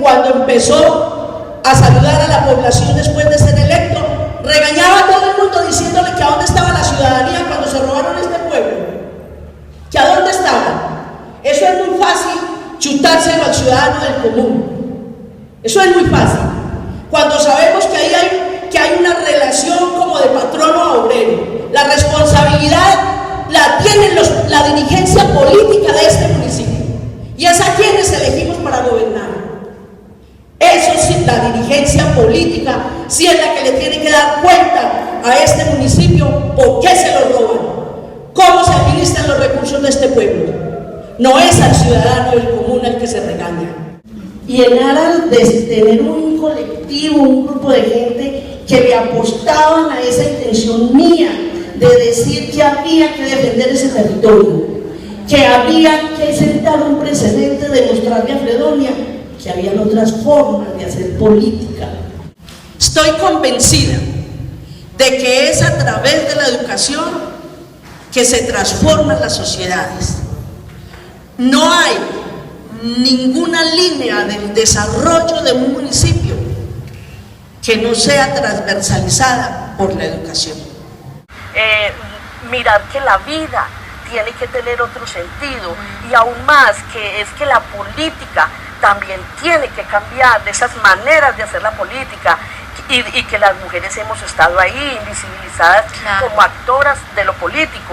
cuando empezó a saludar a la población después de ser electo, regañaba a todo el mundo diciéndole que a dónde estaba la ciudadanía cuando se robaron este pueblo, que a dónde estaba. Eso es muy fácil chutárselo al ciudadano del común. Eso es muy fácil. Cuando sabemos que ahí hay una relación como de patrono a obrero, la responsabilidad la tiene la dirigencia política de este municipio y es a quienes elegimos para gobernar. Eso sí, la dirigencia política sí es la que le tiene que dar cuenta a este municipio por qué se lo roban, cómo se administran los recursos de este pueblo. No es al ciudadano del común al que se regaña. Y en aras de tener un colectivo, un grupo de gente que le apostaban a esa intención mía de decir que había que defender ese territorio, que había que sentar un precedente, de mostrarle a Fredonia que habían otras formas de hacer política. Estoy convencida de que es a través de la educación que se transforman las sociedades. No hay ninguna línea del desarrollo de un municipio que no sea transversalizada por la educación. Mirar que la vida tiene que tener otro sentido y aún más que es que la política también tiene que cambiar de esas maneras de hacer la política y que las mujeres hemos estado ahí invisibilizadas como actoras de lo político.